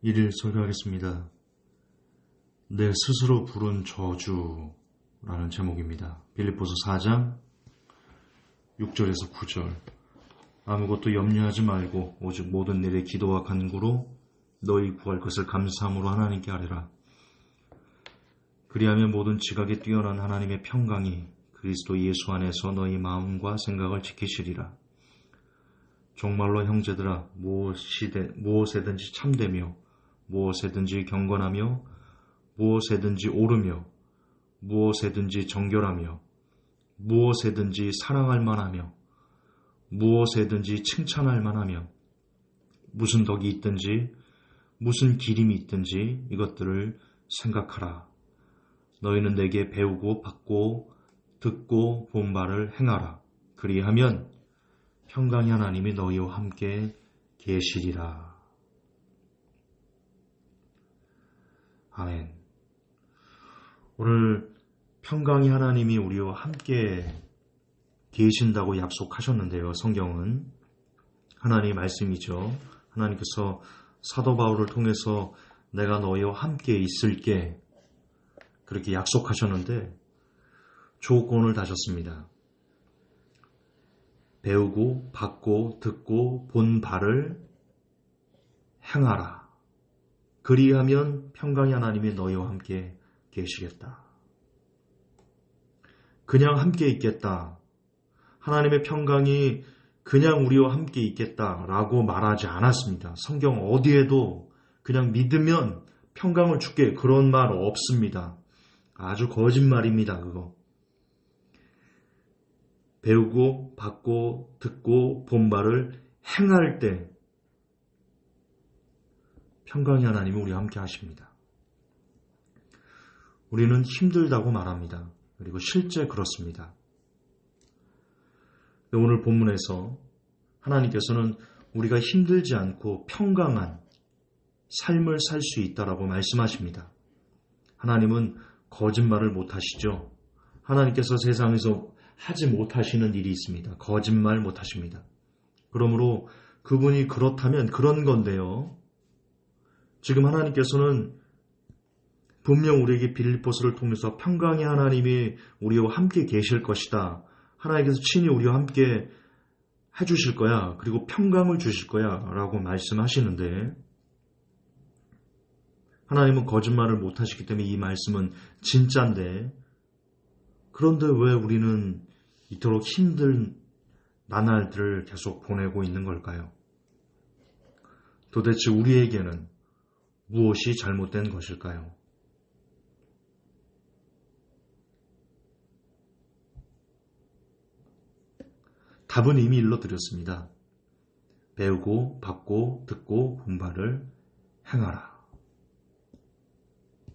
1일 설교하겠습니다. 내 스스로 부른 저주라는 제목입니다. 빌립보서 4장 6절에서 9절. 아무것도 염려하지 말고 오직 모든 일에 기도와 간구로 너희 구할 것을 감사함으로 하나님께 아뢰라. 그리하면 모든 지각에 뛰어난 하나님의 평강이 그리스도 예수 안에서 너희 마음과 생각을 지키시리라. 정말로 형제들아, 무엇에든지 참되며 무엇에든지 경건하며 무엇에든지 옳으며 무엇에든지 정결하며 무엇에든지 사랑할 만하며 무엇에든지 칭찬할 만하며 무슨 덕이 있든지 무슨 기림이 있든지 이것들을 생각하라. 너희는 내게 배우고 받고 듣고 본 바를 행하라. 그리하면 평강의 하나님이 너희와 함께 계시리라. 아멘. 오늘 평강의 하나님이 우리와 함께 계신다고 약속하셨는데요. 성경은 하나님의 말씀이죠. 하나님께서 사도 바울을 통해서 내가 너희와 함께 있을게 그렇게 약속하셨는데 조건을 다셨습니다. 배우고 받고 듣고 본 바를 행하라. 그리하면 평강의 하나님이 너희와 함께 계시겠다. 그냥 함께 있겠다. 하나님의 평강이 그냥 우리와 함께 있겠다라고 말하지 않았습니다. 성경 어디에도 그냥 믿으면 평강을 줄게 그런 말 없습니다. 아주 거짓말입니다. 그거. 배우고 받고 듣고 본 바를 행할 때 평강의 하나님이 우리와 함께 하십니다. 우리는 힘들다고 말합니다. 그리고 실제 그렇습니다. 오늘 본문에서 하나님께서는 우리가 힘들지 않고 평강한 삶을 살 수 있다라고 말씀하십니다. 하나님은 거짓말을 못하시죠. 하나님께서 세상에서 하지 못하시는 일이 있습니다. 거짓말 못하십니다. 그러므로 그분이 그렇다면 그런 건데요. 지금 하나님께서는 분명 우리에게 빌립보서를 통해서 평강의 하나님이 우리와 함께 계실 것이다. 하나님께서 친히 우리와 함께 해주실 거야. 그리고 평강을 주실 거야. 라고 말씀하시는데 하나님은 거짓말을 못하시기 때문에 이 말씀은 진짜인데 그런데 왜 우리는 이토록 힘든 나날들을 계속 보내고 있는 걸까요? 도대체 우리에게는 무엇이 잘못된 것일까요? 답은 이미 일러드렸습니다. 배우고 받고 듣고 본 바를 행하라.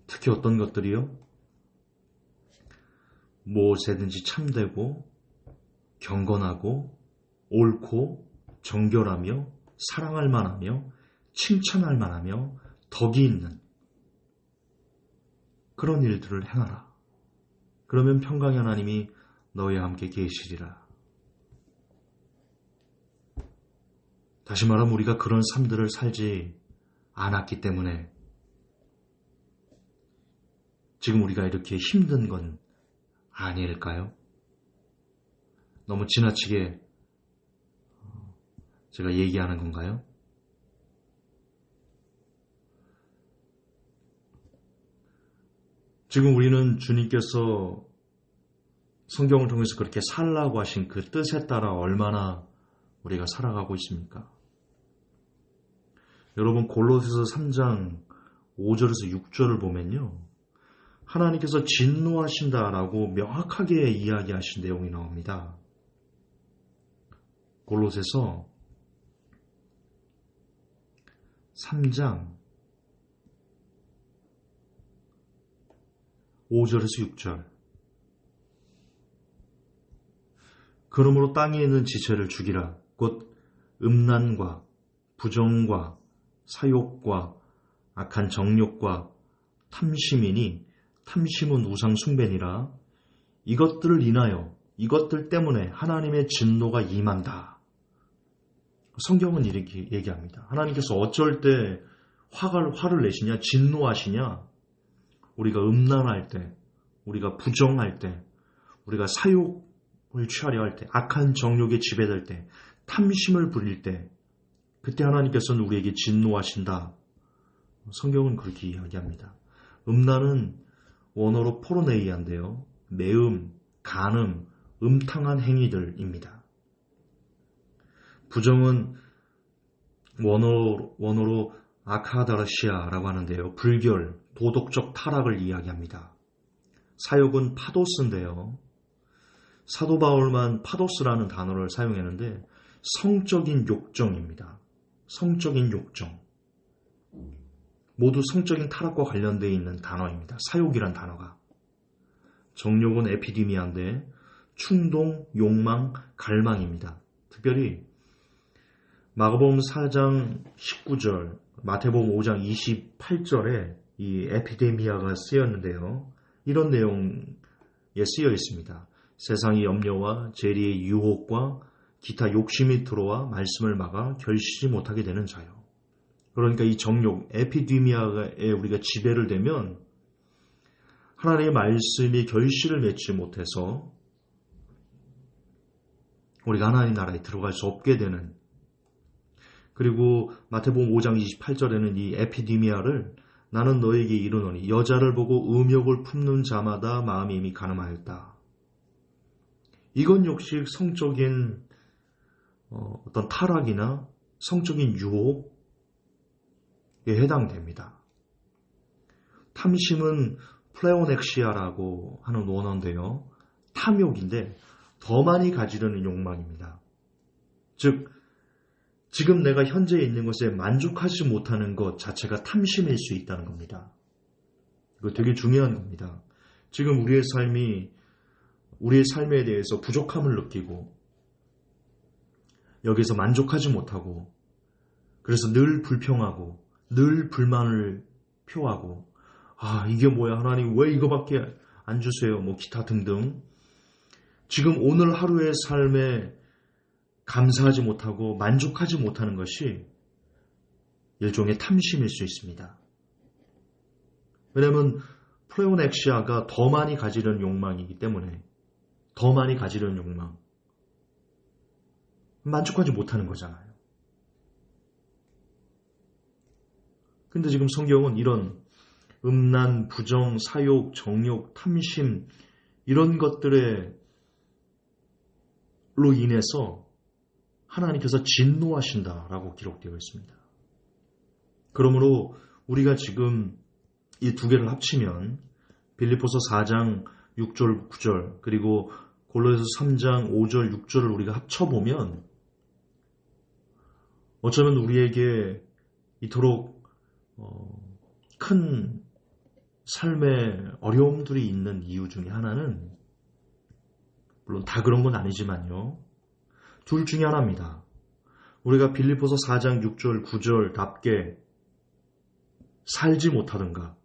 특히 어떤 것들이요? 무엇에든지 참되고 경건하고 옳고 정결하며 사랑할 만하며 칭찬할 만하며 덕이 있는 그런 일들을 행하라. 그러면 평강의 하나님이 너희와 함께 계시리라. 다시 말하면 우리가 그런 삶들을 살지 않았기 때문에 지금 우리가 이렇게 힘든 건 아닐까요? 너무 지나치게 제가 얘기하는 건가요? 지금 우리는 주님께서 성경을 통해서 그렇게 살라고 하신 그 뜻에 따라 얼마나 우리가 살아가고 있습니까? 여러분 골로새서 3장 5절에서 6절을 보면요. 하나님께서 진노하신다라고 명확하게 이야기하신 내용이 나옵니다. 골로새서 3장 5절에서 6절. 그러므로 땅에 있는 지체를 죽이라. 곧 음란과 부정과 사욕과 악한 정욕과 탐심이니 탐심은 우상 숭배니라. 이것들을 인하여 이것들 때문에 하나님의 진노가 임한다. 성경은 이렇게 얘기합니다. 하나님께서 어쩔 때 화를 내시냐? 진노하시냐? 우리가 음란할 때, 우리가 부정할 때, 우리가 사욕을 취하려 할 때, 악한 정욕에 지배될 때, 탐심을 부릴 때, 그때 하나님께서는 우리에게 진노하신다. 성경은 그렇게 이야기합니다. 음란은 원어로 포르네이아인데요. 매음, 간음, 음탕한 행위들입니다. 부정은 원어로 아카다라시아라고 하는데요. 불결, 도덕적 타락을 이야기합니다. 사욕은 파도스인데요. 사도 바울만 파도스라는 단어를 사용했는데 성적인 욕정입니다. 성적인 욕정. 모두 성적인 타락과 관련되어 있는 단어입니다. 사욕이란 단어가. 정욕은 에피디미아인데 충동, 욕망, 갈망입니다. 특별히 마가복음 4장 19절, 마태복음 5장 28절에 이 에피데미아가 쓰였는데요. 이런 내용에 쓰여 있습니다. 세상의 염려와 재리의 유혹과 기타 욕심이 들어와 말씀을 막아 결시지 못하게 되는 자요. 그러니까 이 정욕, 에피데미아에 우리가 지배를 되면 하나님의 말씀이 결실을 맺지 못해서 우리가 하나님 나라에 들어갈 수 없게 되는, 그리고 마태복음 5장 28절에는 이 에피디미아를 나는 너에게 이르노니 여자를 보고 음욕을 품는 자마다 마음이 이미 가늠하였다. 이건 역시 성적인 어떤 타락이나 성적인 유혹에 해당됩니다. 탐심은 플레오넥시아라고 하는 원어인데요. 탐욕인데 더 많이 가지려는 욕망입니다. 즉 지금 내가 현재 있는 것에 만족하지 못하는 것 자체가 탐심일 수 있다는 겁니다. 이거 되게 중요한 겁니다. 지금 우리의 삶에 대해서 부족함을 느끼고 여기서 만족하지 못하고 그래서 늘 불평하고 늘 불만을 표하고 이게 뭐야 하나님 왜 이거밖에 안 주세요 뭐 기타 등등 지금 오늘 하루의 삶에 감사하지 못하고 만족하지 못하는 것이 일종의 탐심일 수 있습니다. 왜냐하면 플레오넥시아가 더 많이 가지려는 욕망이기 때문에 더 많이 가지려는 욕망 만족하지 못하는 거잖아요. 근데 지금 성경은 이런 음란, 부정, 사욕, 정욕, 탐심 이런 것들로 인해서 하나님께서 진노하신다라고 기록되어 있습니다. 그러므로 우리가 지금 이 두 개를 합치면 빌립보서 4장 6절 9절 그리고 골로새서 3장 5절 6절을 우리가 합쳐보면 어쩌면 우리에게 이토록 큰 삶의 어려움들이 있는 이유 중에 하나는 물론 다 그런 건 아니지만요. 둘 중에 하나입니다. 우리가 빌립보서 4장 6절 9절답게 살지 못하던가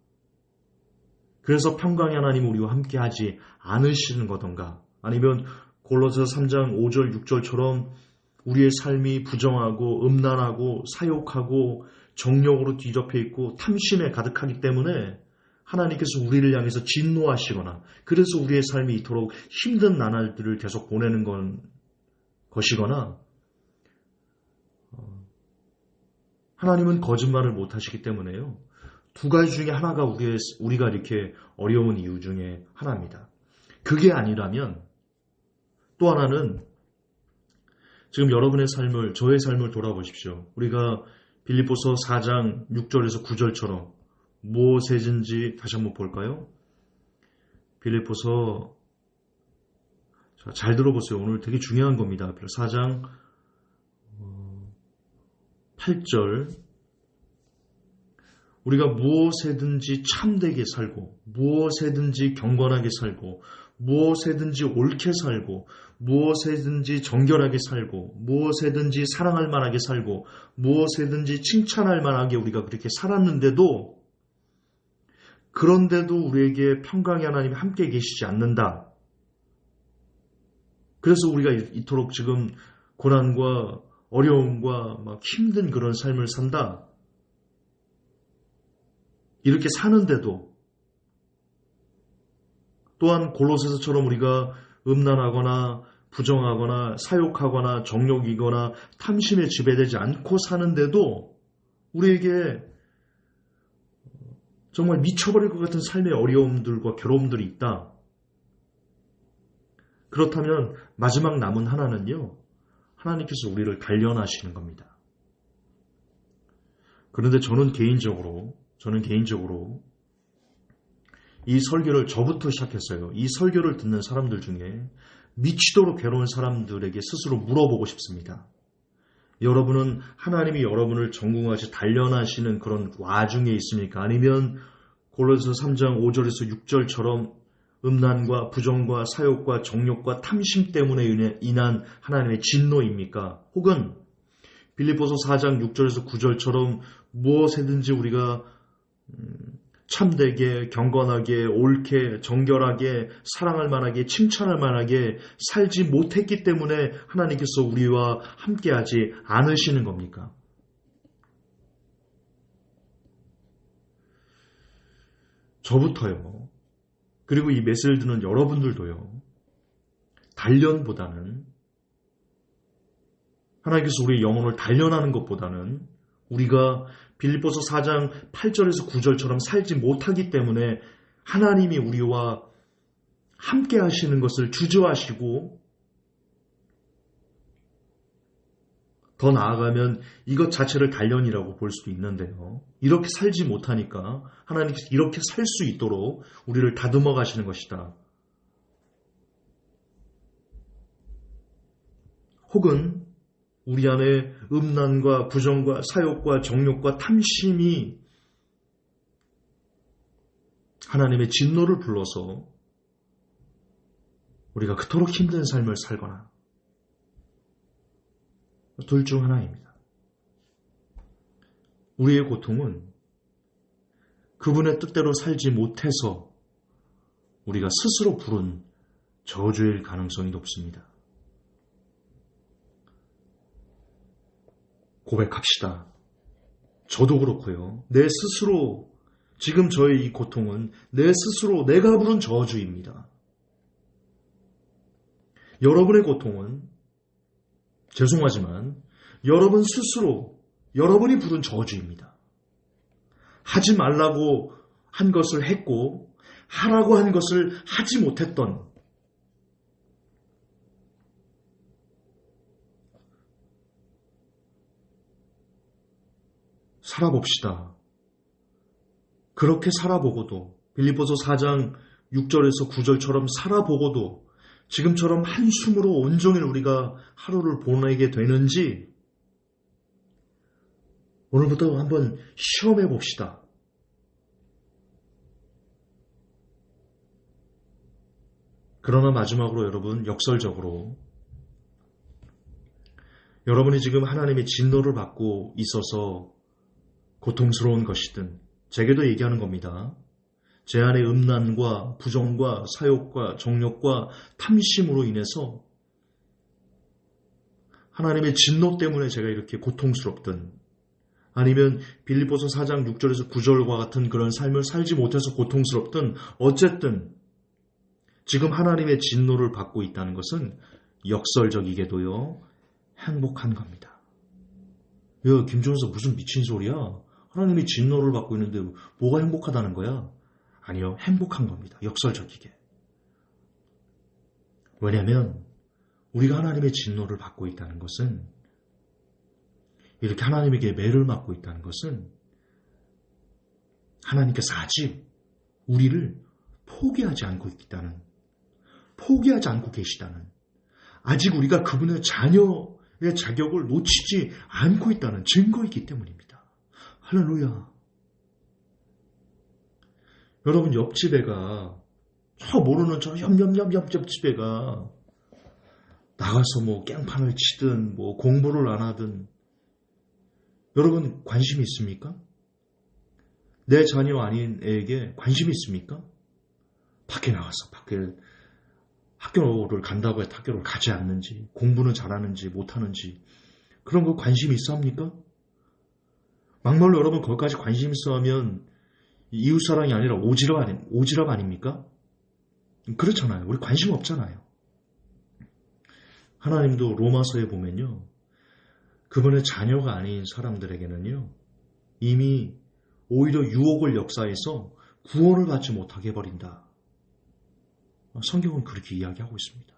그래서 평강의 하나님 우리와 함께하지 않으시는 거던가 아니면 골로새서 3장 5절 6절처럼 우리의 삶이 부정하고 음란하고 사욕하고 정욕으로 뒤덮여 있고 탐심에 가득하기 때문에 하나님께서 우리를 향해서 진노하시거나 그래서 우리의 삶이 이토록 힘든 나날들을 계속 보내는 것이거나 하나님은 거짓말을 못하시기 때문에요. 두 가지 중에 하나가 우리가 이렇게 어려운 이유 중에 하나입니다. 그게 아니라면 또 하나는 지금 여러분의 삶을 저의 삶을 돌아보십시오. 우리가 빌립보서 4장 6절에서 9절처럼 무엇이든지 다시 한번 볼까요? 빌립보서 잘 들어보세요. 오늘 되게 중요한 겁니다. 4장 8절 우리가 무엇에든지 참되게 살고 무엇에든지 경건하게 살고 무엇에든지 옳게 살고 무엇에든지 정결하게 살고 무엇에든지 사랑할 만하게 살고 무엇에든지 칭찬할 만하게 우리가 그렇게 살았는데도 그런데도 우리에게 평강의 하나님이 함께 계시지 않는다. 그래서 우리가 이토록 지금 고난과 어려움과 막 힘든 그런 삶을 산다. 이렇게 사는데도 또한 골로새서처럼 우리가 음란하거나 부정하거나 사욕하거나 정욕이거나 탐심에 지배되지 않고 사는데도 우리에게 정말 미쳐버릴 것 같은 삶의 어려움들과 괴로움들이 있다. 그렇다면 마지막 남은 하나는요, 하나님께서 우리를 단련하시는 겁니다. 그런데 저는 개인적으로 이 설교를 저부터 시작했어요. 이 설교를 듣는 사람들 중에 미치도록 괴로운 사람들에게 스스로 물어보고 싶습니다. 여러분은 하나님이 여러분을 전궁하시 단련하시는 그런 와중에 있습니까? 아니면 골로새서 3장 5절에서 6절처럼 음란과 부정과 사욕과 정욕과 탐심 때문에 인한 하나님의 진노입니까? 혹은 빌립보서 4장 6절에서 9절처럼 무엇에든지 우리가 참되게, 경건하게, 옳게, 정결하게, 사랑할 만하게, 칭찬할 만하게 살지 못했기 때문에 하나님께서 우리와 함께하지 않으시는 겁니까? 저부터요. 그리고 이 메시지를 듣는 여러분들도요. 단련보다는 하나님께서 우리의 영혼을 단련하는 것보다는 우리가 빌립보서 4장 8절에서 9절처럼 살지 못하기 때문에 하나님이 우리와 함께 하시는 것을 주저하시고 더 나아가면 이것 자체를 단련이라고 볼 수도 있는데요. 이렇게 살지 못하니까 하나님께서 이렇게 살 수 있도록 우리를 다듬어 가시는 것이다. 혹은 우리 안에 음란과 부정과 사욕과 정욕과 탐심이 하나님의 진노를 불러서 우리가 그토록 힘든 삶을 살거나 둘 중 하나입니다. 우리의 고통은 그분의 뜻대로 살지 못해서 우리가 스스로 부른 저주일 가능성이 높습니다. 고백합시다. 저도 그렇고요. 내 스스로 지금 저의 이 고통은 내 스스로 내가 부른 저주입니다. 여러분의 고통은 죄송하지만 여러분 스스로 여러분이 부른 저주입니다. 하지 말라고 한 것을 했고 하라고 한 것을 하지 못했던 살아봅시다. 그렇게 살아보고도 빌립보서 4장 6절에서 9절처럼 살아보고도 지금처럼 한숨으로 온종일 우리가 하루를 보내게 되는지 오늘부터 한번 시험해 봅시다. 그러나 마지막으로 여러분, 역설적으로 여러분이 지금 하나님의 진노를 받고 있어서 고통스러운 것이든 제게도 얘기하는 겁니다. 제 안의 음란과 부정과 사욕과 정욕과 탐심으로 인해서 하나님의 진노 때문에 제가 이렇게 고통스럽든 아니면 빌립보서 4장 6절에서 9절과 같은 그런 삶을 살지 못해서 고통스럽든 어쨌든 지금 하나님의 진노를 받고 있다는 것은 역설적이게도요 행복한 겁니다. 야, 김종서 무슨 미친 소리야? 하나님이 진노를 받고 있는데 뭐가 행복하다는 거야? 아니요, 행복한 겁니다. 역설적이게. 왜냐하면 우리가 하나님의 진노를 받고 있다는 것은 이렇게 하나님에게 매를 맞고 있다는 것은 하나님께서 아직 우리를 포기하지 않고 있다는, 포기하지 않고 계시다는, 아직 우리가 그분의 자녀의 자격을 놓치지 않고 있다는 증거이기 때문입니다. 할렐루야. 여러분, 옆집애가 모르는 저 옆집애가 나가서 뭐 깽판을 치든 뭐 공부를 안 하든 여러분 관심이 있습니까? 내 자녀 아닌 애에게 관심이 있습니까? 밖에 나가서 학교를 간다고 해서 학교를 가지 않는지, 공부는 잘하는지 못하는지 그런 거 관심이 있어 합니까? 막말로 여러분 거기까지 관심 있어 하면 이웃사랑이 아니라 오지랖 아닙니까? 그렇잖아요. 우리 관심 없잖아요. 하나님도 로마서에 보면요. 그분의 자녀가 아닌 사람들에게는요. 이미 오히려 유혹을 역사해서 구원을 받지 못하게 해버린다. 성경은 그렇게 이야기하고 있습니다.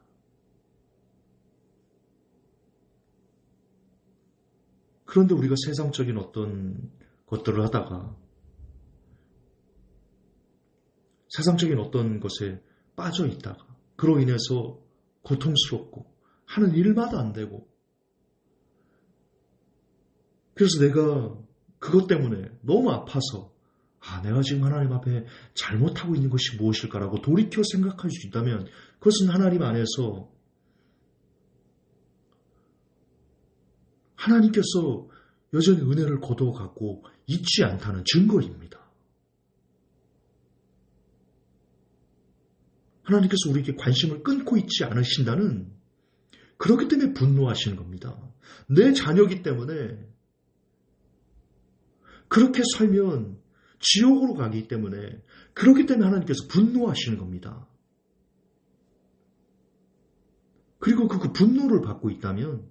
그런데 우리가 세상적인 어떤 것들을 하다가 세상적인 어떤 것에 빠져 있다가 그로 인해서 고통스럽고 하는 일마다 안 되고 그래서 내가 그것 때문에 너무 아파서 내가 지금 하나님 앞에 잘못하고 있는 것이 무엇일까라고 돌이켜 생각할 수 있다면 그것은 하나님 안에서 하나님께서 여전히 은혜를 거둬갖고 잊지 않다는 증거입니다. 하나님께서 우리에게 관심을 끊고 있지 않으신다는 그렇기 때문에 분노하시는 겁니다. 내 자녀이기 때문에 그렇게 살면 지옥으로 가기 때문에 그렇기 때문에 하나님께서 분노하시는 겁니다. 그리고 그 분노를 받고 있다면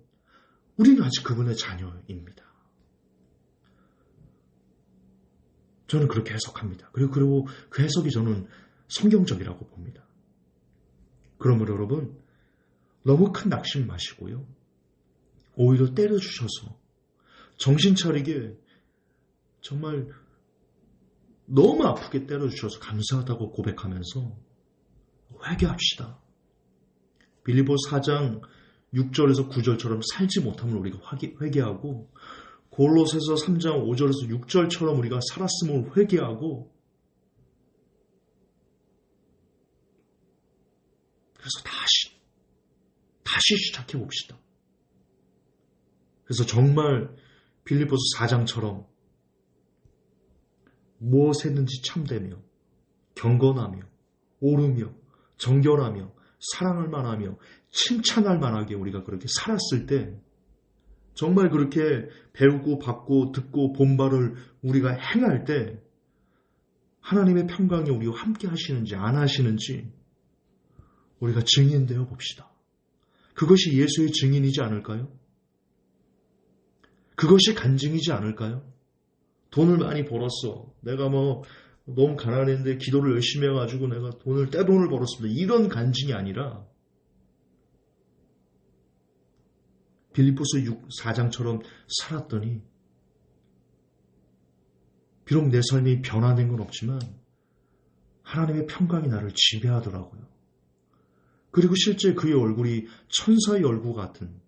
우리는 아직 그분의 자녀입니다. 저는 그렇게 해석합니다. 그리고 그 해석이 저는 성경적이라고 봅니다. 그러므로 여러분 너무 큰 낙심 마시고요. 오히려 때려주셔서 정신 차리게 정말 너무 아프게 때려주셔서 감사하다고 고백하면서 회개합시다. 빌립보서 4장 6절에서 9절처럼 살지 못함을 우리가 회개하고 골로새서 3장 5절에서 6절처럼 우리가 살았음을 회개하고 그래서 다시 시작해 봅시다. 그래서 정말 빌립보서 4장처럼 무엇에든지 참되며 경건하며 오르며 정결하며 사랑할 만하며 칭찬할 만하게 우리가 그렇게 살았을 때 정말 그렇게 배우고 받고 듣고 본바를 우리가 행할 때 하나님의 평강이 우리와 함께 하시는지 안 하시는지 우리가 증인되어 봅시다. 그것이 예수의 증인이지 않을까요? 그것이 간증이지 않을까요? 돈을 많이 벌었어. 내가 너무 가난했는데 기도를 열심히 해가지고 내가 떼돈을 벌었습니다. 이런 간증이 아니라 빌립보서 4장처럼 살았더니 비록 내 삶이 변화된 건 없지만 하나님의 평강이 나를 지배하더라고요. 그리고 실제 그의 얼굴이 천사의 얼굴 같은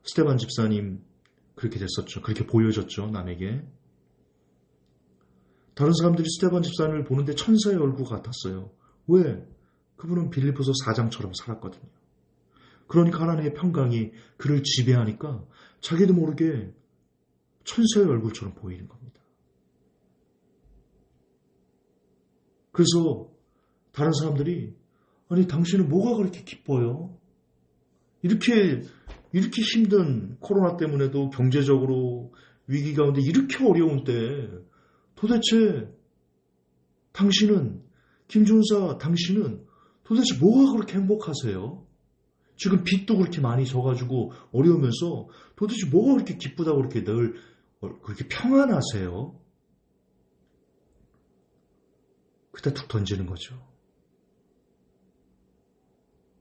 스데반 집사님 그렇게 됐었죠. 그렇게 보여졌죠. 남에게. 다른 사람들이 스데반 집사님을 보는데 천사의 얼굴 같았어요. 왜? 그분은 빌립보서 4장처럼 살았거든요. 그러니까 하나님의 평강이 그를 지배하니까 자기도 모르게 천사의 얼굴처럼 보이는 겁니다. 그래서 다른 사람들이 아니 당신은 뭐가 그렇게 기뻐요? 이렇게 힘든 코로나 때문에도 경제적으로 위기 가운데 이렇게 어려운 때 도대체 당신은 김준사 당신은 도대체 뭐가 그렇게 행복하세요? 지금 빚도 그렇게 많이 져가지고 어려우면서 도대체 뭐가 그렇게 기쁘다고 그렇게 늘 그렇게 평안하세요? 그때 툭 던지는 거죠.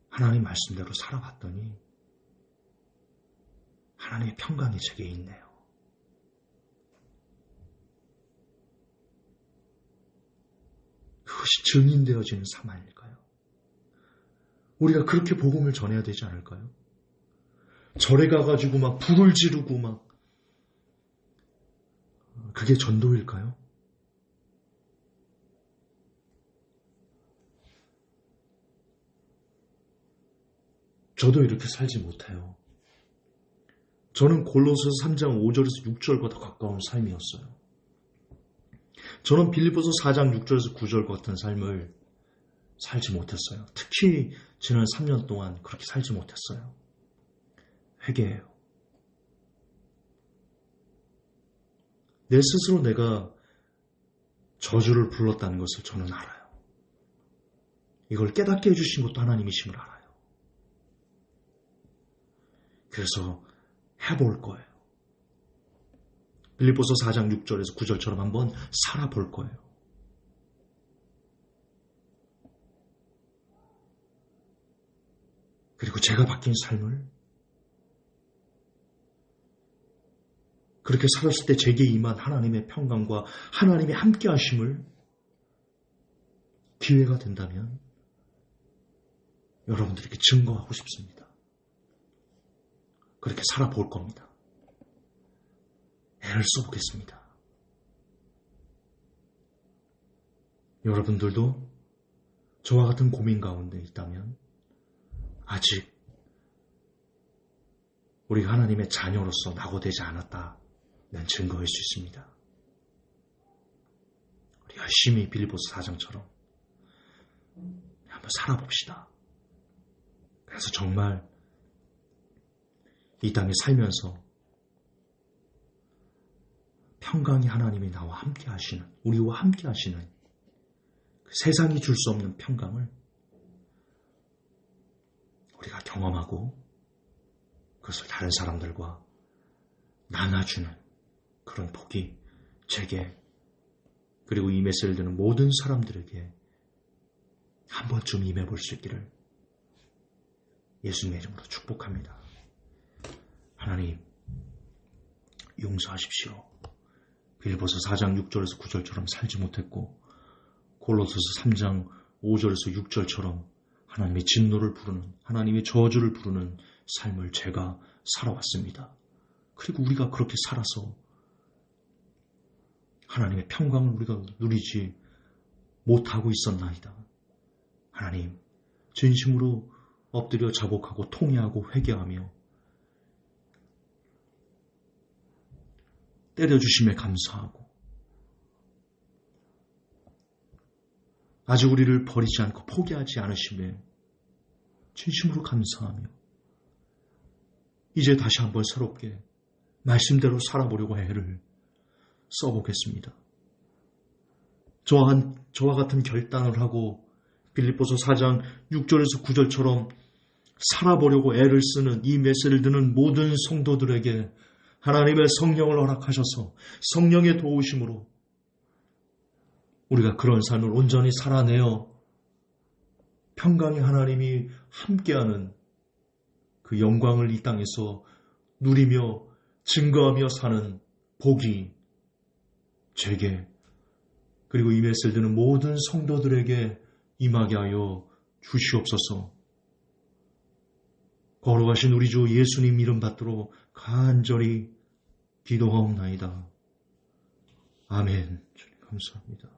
하나님 말씀대로 살아봤더니 하나님의 평강이 제게 있네요. 그것이 증인되어지는 삶 아닐까요? 우리가 그렇게 복음을 전해야 되지 않을까요? 절에 가가지고 막 불을 지르고 막 그게 전도일까요? 저도 이렇게 살지 못해요. 저는 골로새서 3장 5절에서 6절과 더 가까운 삶이었어요. 저는 빌립보서 4장 6절에서 9절 같은 삶을 살지 못했어요. 특히 지난 3년 동안 그렇게 살지 못했어요. 회개해요. 내 스스로 내가 저주를 불렀다는 것을 저는 알아요. 이걸 깨닫게 해주신 것도 하나님이심을 알아요. 그래서 해볼 거예요. 빌립보서 4장 6절에서 9절처럼 한번 살아볼 거예요. 그리고 제가 바뀐 삶을 그렇게 살았을 때 제게 임한 하나님의 평강과 하나님의 함께 하심을 기회가 된다면 여러분들에게 증거하고 싶습니다. 그렇게 살아볼 겁니다. 애를 써보겠습니다. 여러분들도 저와 같은 고민 가운데 있다면 아직 우리가 하나님의 자녀로서 낙오되지 않았다는 증거일 수 있습니다. 우리 열심히 빌립보서 4장처럼 한번 살아봅시다. 그래서 정말 이 땅에 살면서 평강이 하나님이 나와 함께 하시는, 우리와 함께 하시는 그 세상이 줄 수 없는 평강을 우리가 경험하고 그것을 다른 사람들과 나눠주는 그런 복이 제게 그리고 이 메시지를 듣는 모든 사람들에게 한 번쯤 임해볼 수 있기를 예수님의 이름으로 축복합니다. 하나님 용서하십시오. 빌립보서 4장 6절에서 9절처럼 살지 못했고 골로새서 3장 5절에서 6절처럼 하나님의 진노를 부르는, 하나님의 저주를 부르는 삶을 제가 살아왔습니다. 그리고 우리가 그렇게 살아서 하나님의 평강을 우리가 누리지 못하고 있었나이다. 하나님, 진심으로 엎드려 자복하고 통회하고 회개하며 때려주심에 감사하고 아직 우리를 버리지 않고 포기하지 않으심에 진심으로 감사하며 이제 다시 한번 새롭게 말씀대로 살아보려고 애를 써보겠습니다. 저와 같은 결단을 하고 빌립보서 4장 6절에서 9절처럼 살아보려고 애를 쓰는 이 메시지를 듣는 모든 성도들에게 하나님의 성령을 허락하셔서 성령의 도우심으로 우리가 그런 삶을 온전히 살아내어 평강의 하나님이 함께하는 그 영광을 이 땅에서 누리며 증거하며 사는 복이 제게 그리고 이 메시지를 듣는 모든 성도들에게 임하게 하여 주시옵소서. 거룩하신 우리 주 예수님 이름 받들어 간절히 기도하옵나이다. 아멘. 주님 감사합니다.